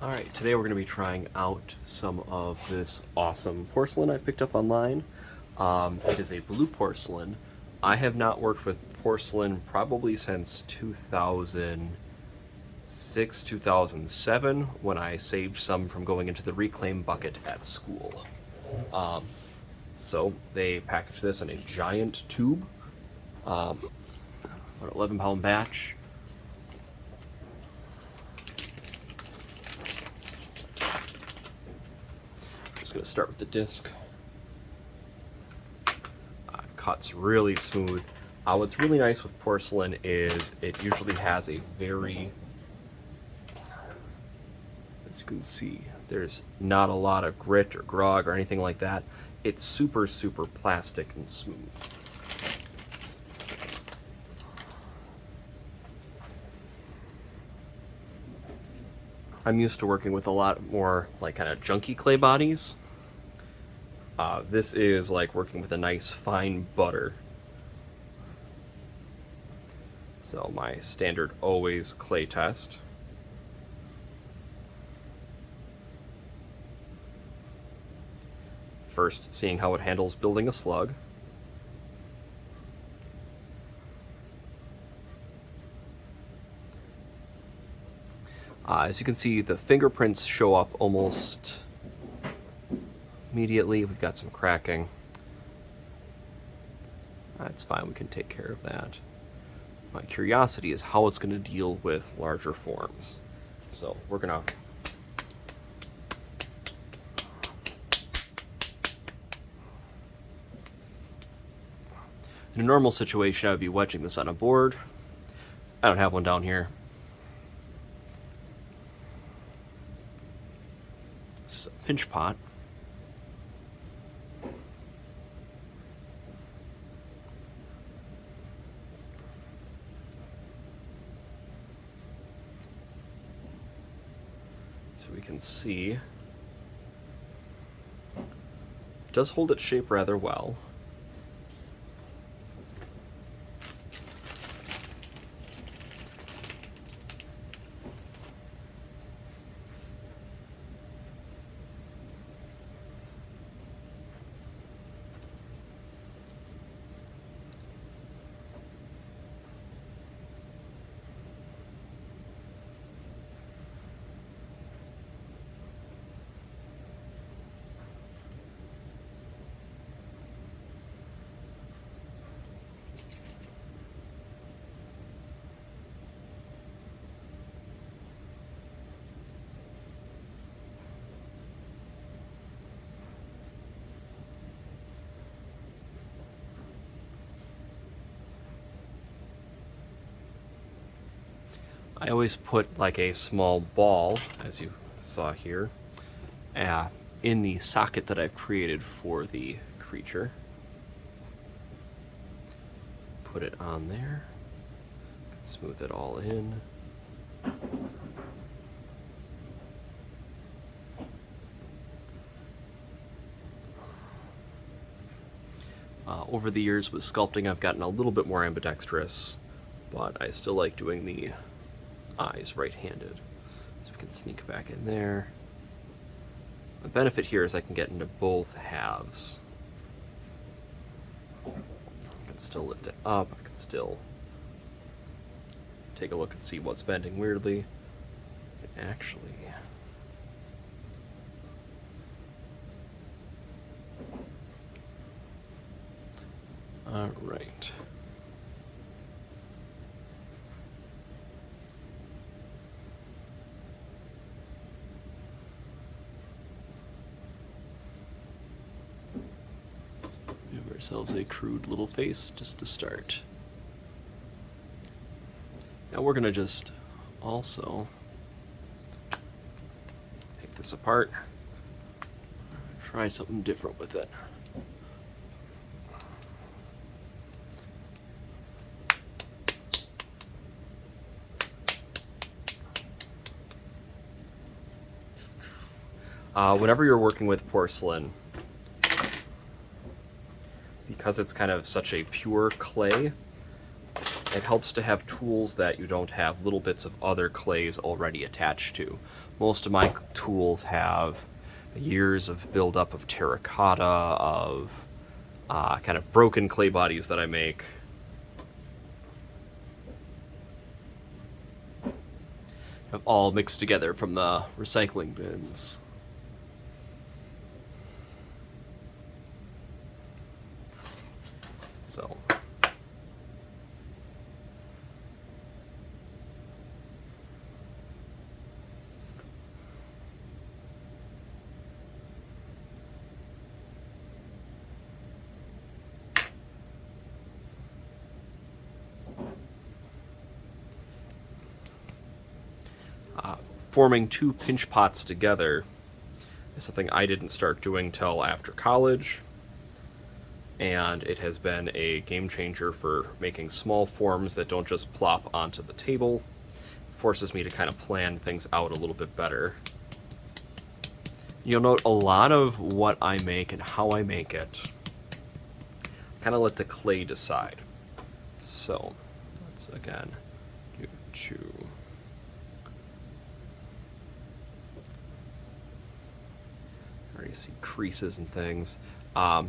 Alright, today we're going to be trying out some of this awesome porcelain I picked up online. It is a blue porcelain. I have not worked with porcelain probably since 2006, 2007, when I saved some from going into the reclaim bucket at school. So they packaged this in a giant tube, an 11-pound batch. Just gonna start with the disc. Cuts really smooth. What's really nice with porcelain is it usually has a very, as you can see, there's not a lot of grit or grog or anything like that. It's super, super plastic and smooth. I'm used to working with a lot more like kind of junky clay bodies. This is like working with a nice fine butter. So my standard always clay test. First, seeing how it handles building a slug. As you can see, the fingerprints show up almost immediately. We've got some cracking. That's fine, we can take care of that. My curiosity is how it's going to deal with larger forms. So we're going to in a normal situation, I would be wedging this on a board. I don't have one down here. This is a pinch pot. So we can see it does hold its shape rather well. I always put like a small ball, as you saw here, in the socket that I've created for the creature. Put it on there, smooth it all in. Over the years with sculpting, I've gotten a little bit more ambidextrous, but I still like doing the eyes right-handed. So we can sneak back in there. The benefit here is I can get into both halves. I can still lift it up, I can still take a look and see what's bending weirdly. Actually, all right. Give ourselves a crude little face just to start. Now we're gonna just also take this apart, try something different with it. Whenever you're working with porcelain, because it's kind of such a pure clay, it helps to have tools that you don't have little bits of other clays already attached to. Most of my tools have years of buildup of terracotta, of kind of broken clay bodies that I make. Have all mixed together from the recycling bins. So forming two pinch pots together is something I didn't start doing till after college, and it has been a game changer for making small forms that don't just plop onto the table. It forces me to kind of plan things out a little bit better. You'll note a lot of what I make and how I make it, kind of let the clay decide. So let's again do two. You see creases and things. A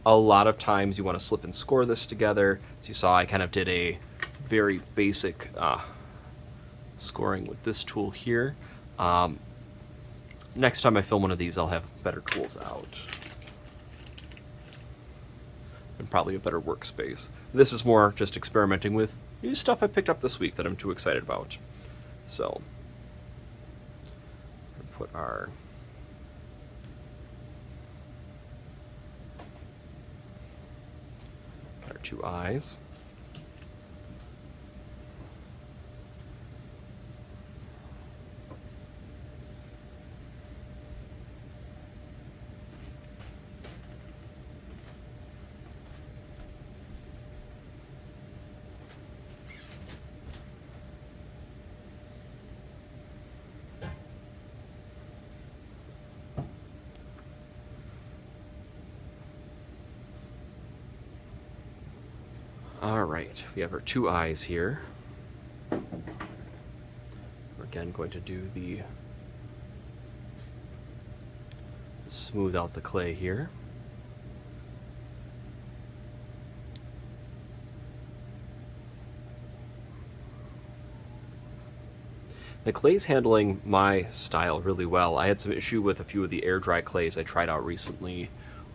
lot of times you want to slip and score this together. As you saw, I kind of did a very basic scoring with this tool here. Next time I film one of these, I'll have better tools out. And probably a better workspace. This is more just experimenting with new stuff I picked up this week that I'm too excited about. So, we'll put our two eyes. Alright, we have our two eyes here. We're again going to do the smooth out the clay here. The clay's handling my style really well. I had some issue with a few of the air dry clays I tried out recently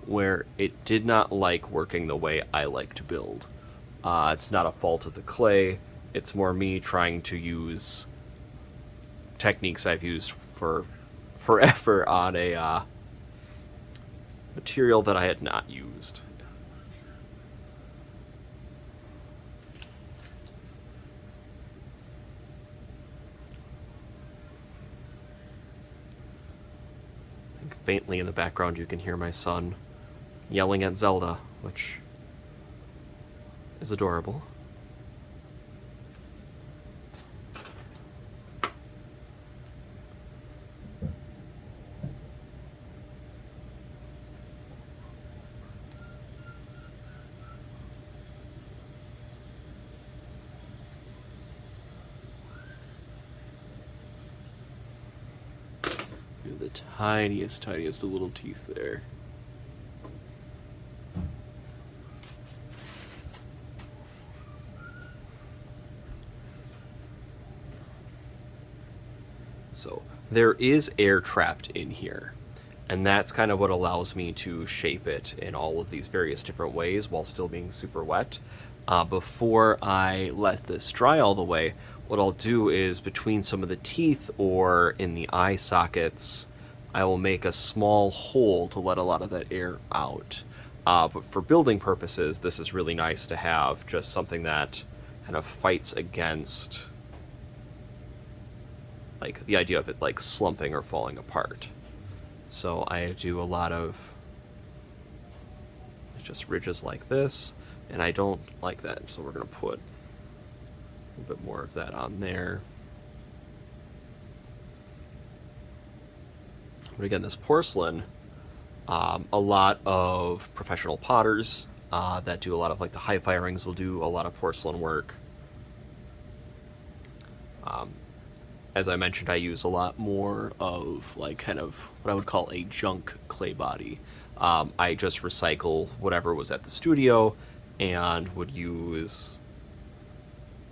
where it did not like working the way I like to build. It's not a fault of the clay, it's more me trying to use techniques I've used for forever on a material that I had not used. I think faintly in the background you can hear my son yelling at Zelda, which is adorable. The tiniest of little teeth there. So there is air trapped in here, and that's kind of what allows me to shape it in all of these various different ways while still being super wet. Before I let this dry all the way, what I'll do is between some of the teeth or in the eye sockets, I will make a small hole to let a lot of that air out. But for building purposes, this is really nice to have just something that kind of fights against like the idea of it like slumping or falling apart. So I do a lot of just ridges like this, and I don't like that, so we're going to put a little bit more of that on there. But again, this porcelain, a lot of professional potters that do a lot of like the high firings will do a lot of porcelain work. As I mentioned, I use a lot more of like kind of what I would call a junk clay body. I just recycle whatever was at the studio and would use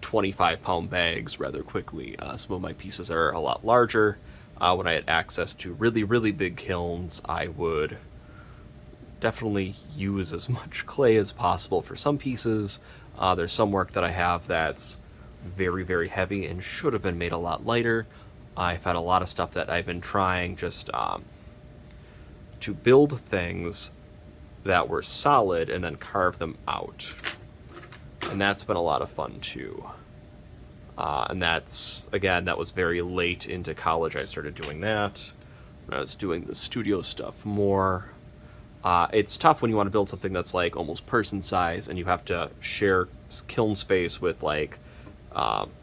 25-pound bags rather quickly. Some of my pieces are a lot larger. When I had access to really, really big kilns, I would definitely use as much clay as possible for some pieces. There's some work that I have that's very, very heavy and should have been made a lot lighter. I've had a lot of stuff that I've been trying just to build things that were solid and then carve them out. And that's been a lot of fun too. And that's, again, that was very late into college I started doing that. When I was doing the studio stuff more. It's tough when you want to build something that's like almost person size and you have to share kiln space with like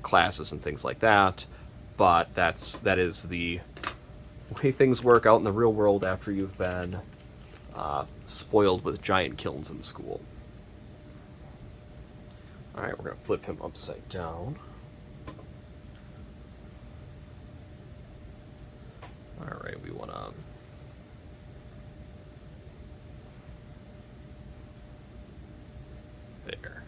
classes and things like that. But that is the way things work out in the real world after you've been spoiled with giant kilns in school. All right, we're going to flip him upside down. All right, we want to... There.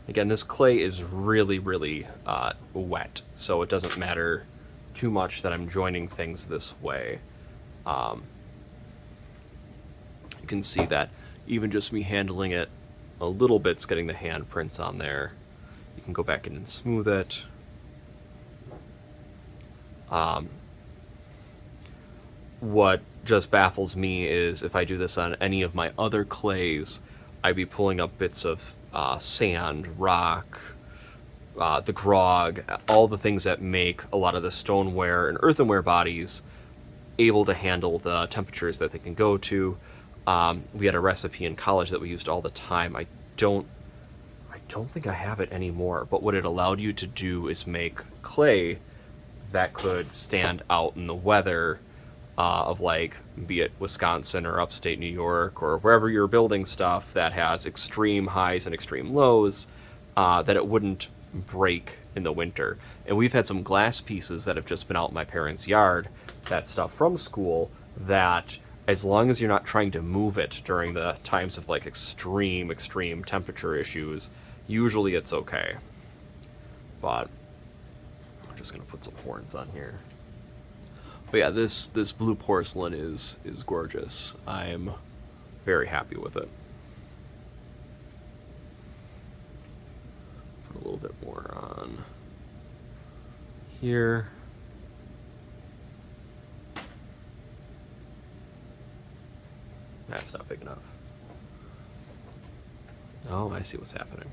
Again, this clay is really, really wet, so it doesn't matter too much that I'm joining things this way. You can see that even just me handling it a little bit's getting the handprints on there. You can go back in and smooth it. What just baffles me is if I do this on any of my other clays, I'd be pulling up bits of sand, rock, the grog, all the things that make a lot of the stoneware and earthenware bodies able to handle the temperatures that they can go to. We had a recipe in college that we used all the time. I don't think I have it anymore, but what it allowed you to do is make clay that could stand out in the weather of like, be it Wisconsin or upstate New York or wherever you're building stuff that has extreme highs and extreme lows, that it wouldn't break in the winter. And we've had some glass pieces that have just been out in my parents' yard, that stuff from school, that as long as you're not trying to move it during the times of like extreme temperature issues, usually it's okay. But I'm just gonna put some horns on here. But yeah, this blue porcelain is gorgeous. I'm very happy with it. Put a little bit more on here. That's not big enough. Oh, I see what's happening.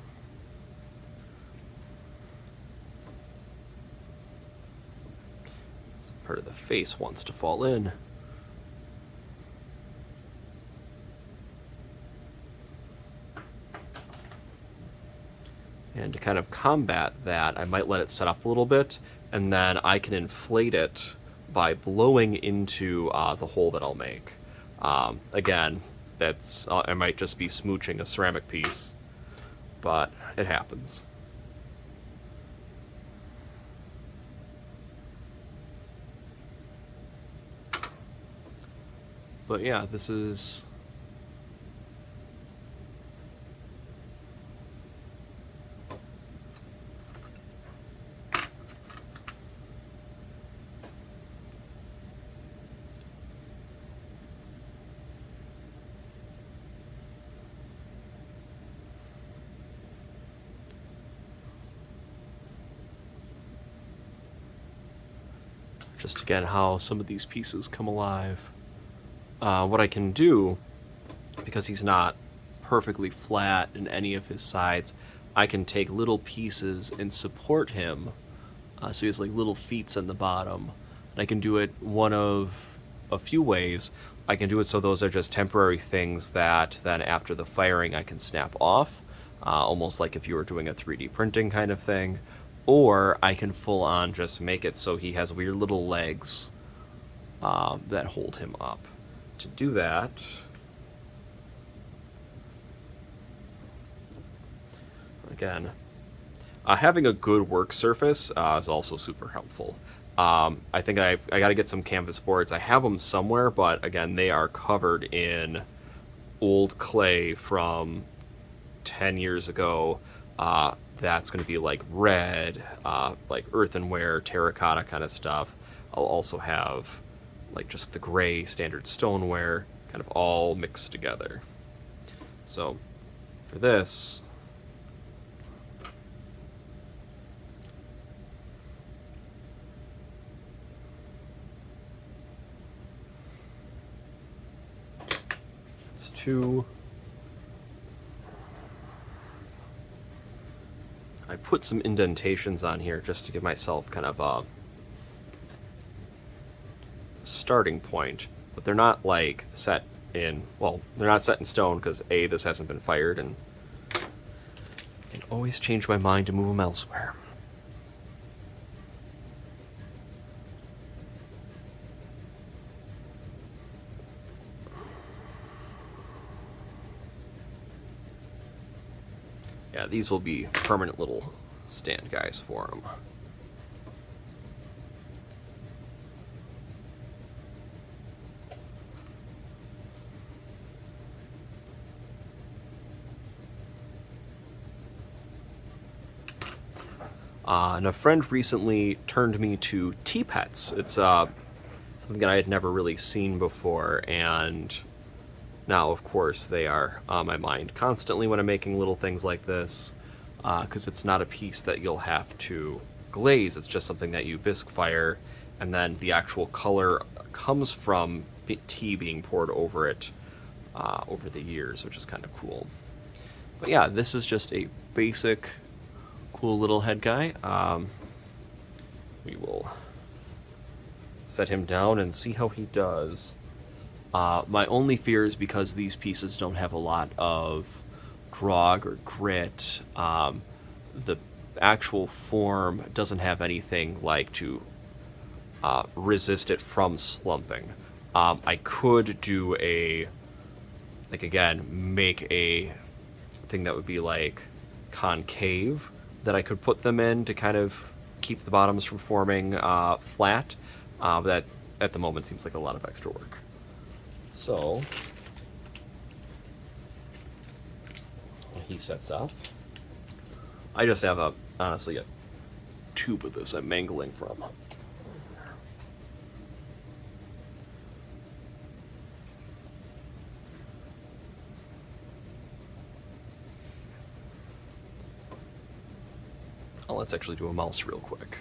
Some part of the face wants to fall in. And to kind of combat that, I might let it set up a little bit, and then I can inflate it by blowing into the hole that I'll make. Again, that's I might just be smooching a ceramic piece, but it happens. But yeah, this is... just again how some of these pieces come alive. What I can do, because he's not perfectly flat in any of his sides, I can take little pieces and support him, so he has like little feet in the bottom. And I can do it one of a few ways. I can do it so those are just temporary things that then after the firing I can snap off, almost like if you were doing a 3D printing kind of thing. Or I can full on just make it so he has weird little legs that hold him up. To do that, again, Having a good work surface is also super helpful. I think I got to get some canvas boards. I have them somewhere, but again, they are covered in old clay from 10 years ago. That's going to be like red, like earthenware, terracotta kind of stuff. I'll also have like just the gray standard stoneware, kind of all mixed together. So for this, it's two. I put some indentations on here just to give myself kind of a starting point, but they're not like set in, well, they're not set in stone because A, this hasn't been fired, and I can always change my mind to move them elsewhere. Yeah, these will be permanent little stand guys for them. And a friend recently turned me to tea pets. It's something that I had never really seen before, and now, of course, they are on my mind constantly when I'm making little things like this, because it's not a piece that you'll have to glaze. It's just something that you bisque fire, and then the actual color comes from tea being poured over it over the years, which is kind of cool. But yeah, this is just a basic, cool little head guy. We will set him down and see how he does. My only fear is because these pieces don't have a lot of grog or grit. The actual form doesn't have anything like to resist it from slumping. I could do a, like again, make a thing that would be like concave that I could put them in to kind of keep the bottoms from forming flat. That at the moment seems like a lot of extra work. So he sets up. I just have honestly a tube of this I'm mangling from. Oh, let's actually do a mouse real quick.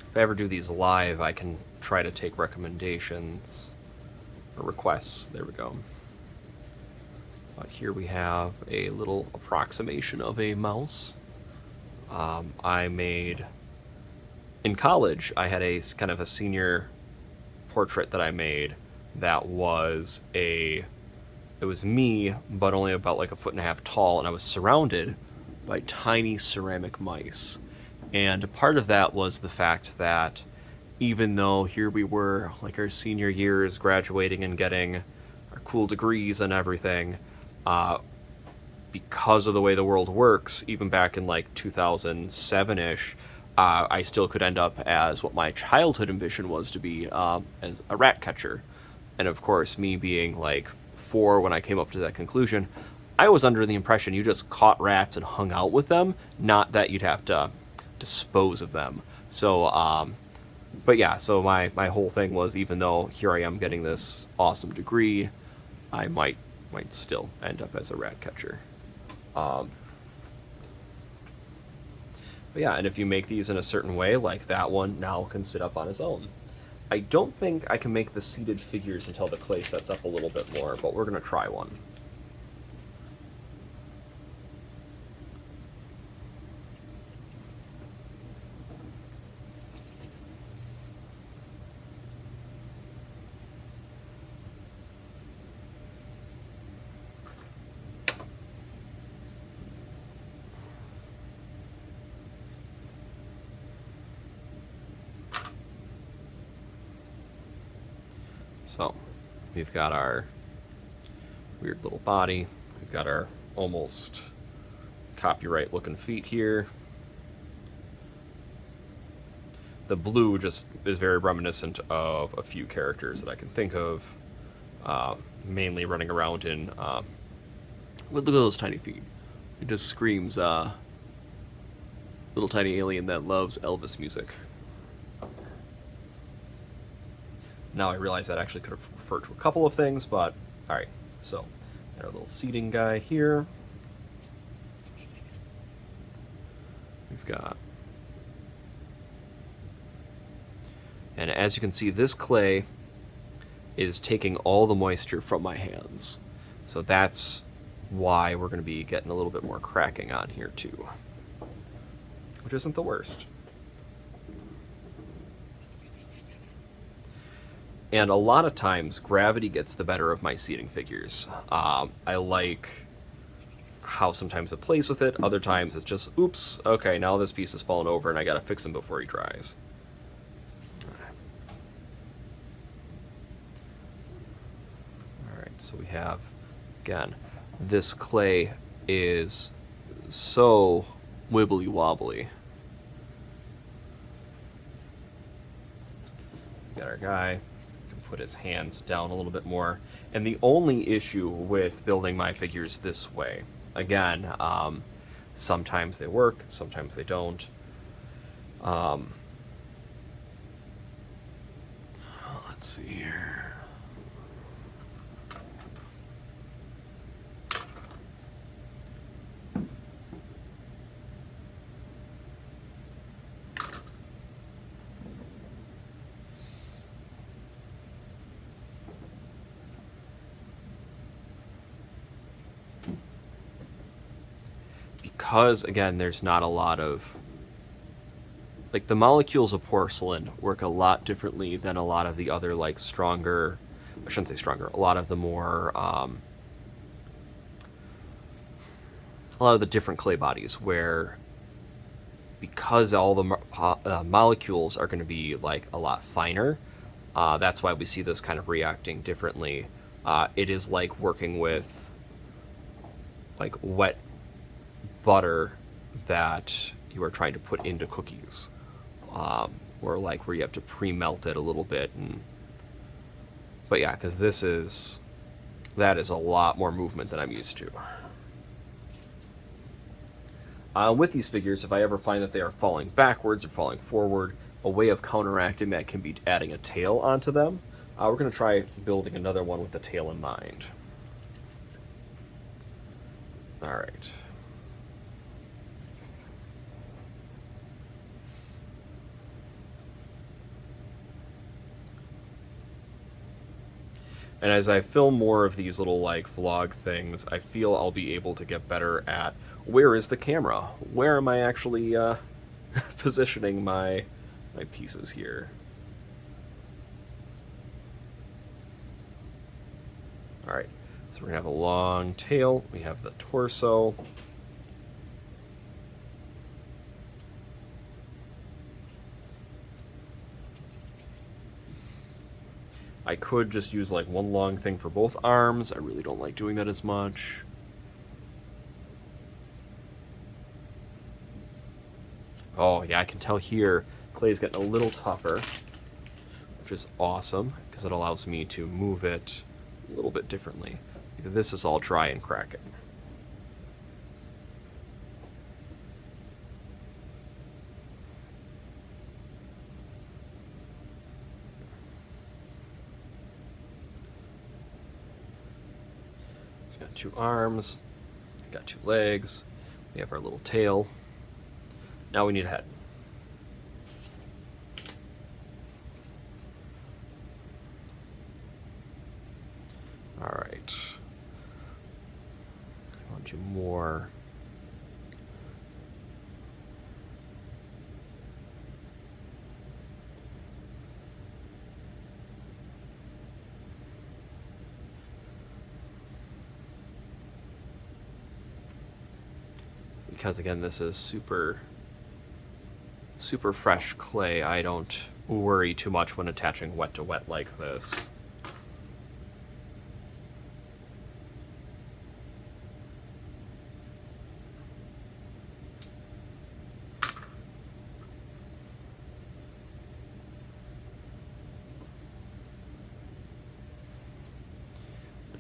If I ever do these live, I can try to take recommendations or requests. There we go. But here we have a little approximation of a mouse. I made in college. I had a kind of a senior portrait that I made that was it was me, but only about like 1.5 feet tall, and I was surrounded by tiny ceramic mice. And part of that was the fact that even though here we were, like our senior years, graduating and getting our cool degrees and everything, because of the way the world works, even back in like 2007-ish, I still could end up as what my childhood ambition was to be, as a rat catcher. And of course, me being like 4 when I came up to that conclusion, I was under the impression you just caught rats and hung out with them, not that you'd have to dispose of them. So, but yeah, so my whole thing was, even though here I am getting this awesome degree, I might still end up as a rat catcher. But yeah, and if you make these in a certain way, like that one now can sit up on its own. I don't think I can make the seated figures until the clay sets up a little bit more, but we're going to try one. So we've got our weird little body. We've got our almost copyright looking feet here. The blue just is very reminiscent of a few characters that I can think of, mainly running around in. Look at those tiny feet. It just screams little tiny alien that loves Elvis music. Now I realize that actually could have referred to a couple of things, but alright. So, our little seating guy here. We've got... And as you can see, this clay is taking all the moisture from my hands. So that's why we're going to be getting a little bit more cracking on here too. Which isn't the worst. And a lot of times, gravity gets the better of my seating figures. I like how sometimes it plays with it. Other times it's just, oops, okay, now this piece has fallen over and I gotta fix him before he dries. Alright, so we have, again, this clay is so wibbly wobbly. Got our guy. Put his hands down a little bit more. And the only issue with building my figures this way, again, sometimes they work, sometimes they don't. Let's see here. Because, again, there's not a lot of... Like, the molecules of porcelain work a lot differently than a lot of the other, like, stronger... I shouldn't say stronger. A lot of the more... a lot of the different clay bodies, where... Because all the molecules are going to be, like, a lot finer, that's why we see this kind of reacting differently. It is like working with, like, wet butter that you are trying to put into cookies, or like where you have to pre-melt it a little bit. But yeah, because that is a lot more movement than I'm used to. With these figures, if I ever find that they are falling backwards or falling forward, a way of counteracting that can be adding a tail onto them. We're going to try building another one with the tail in mind. Alright. And as I film more of these little, like, vlog things, I feel I'll be able to get better at where is the camera? Where am I actually positioning my pieces here? Alright, so we're going to have a long tail. We have the torso. I could just use like one long thing for both arms. I really don't like doing that as much. Oh yeah, I can tell here clay's getting a little tougher, which is awesome because it allows me to move it a little bit differently. This is all dry and cracking. Got 2 arms, got 2 legs, we have our little tail. Now we need a head. Alright. I want to do more. Because again, this is super fresh clay. I don't worry too much when attaching wet to wet like this.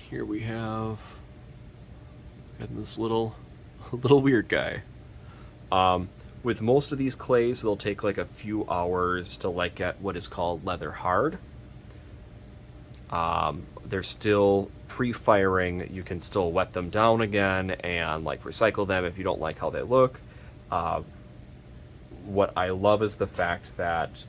here we have this little little weird guy. With most of these clays, they'll take like a few hours to like get what is called leather hard. They're still pre-firing. You can still wet them down again and like recycle them if you don't like how they look. What I love is the fact that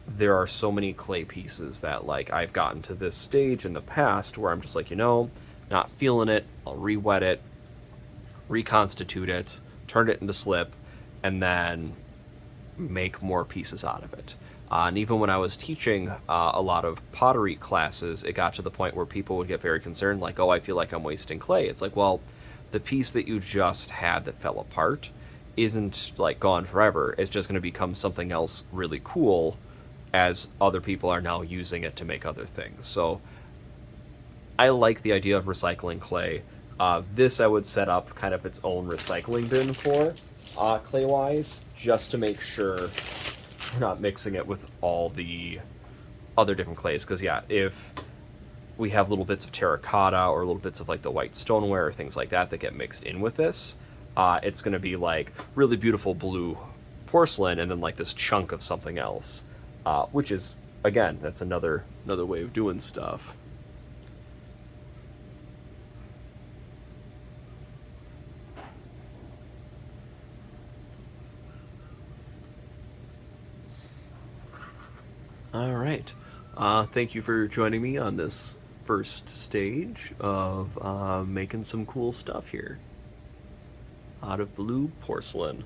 there are so many clay pieces that like I've gotten to this stage in the past where I'm just like, not feeling it. I'll re-wet it, reconstitute it, turn it into slip, and then make more pieces out of it. And even when I was teaching a lot of pottery classes, it got to the point where people would get very concerned, like, oh, I feel like I'm wasting clay. It's like, well, the piece that you just had that fell apart isn't like gone forever. It's just going to become something else really cool as other people are now using it to make other things. So I like the idea of recycling clay. This I would set up kind of its own recycling bin for, clay-wise, just to make sure we're not mixing it with all the other different clays. Because, yeah, if we have little bits of terracotta or little bits of, like, the white stoneware or things like that that get mixed in with this, it's going to be, like, really beautiful blue porcelain and then, like, this chunk of something else, which is, again, that's another way of doing stuff. All right. Thank you for joining me on this first stage of making some cool stuff here out of blue porcelain.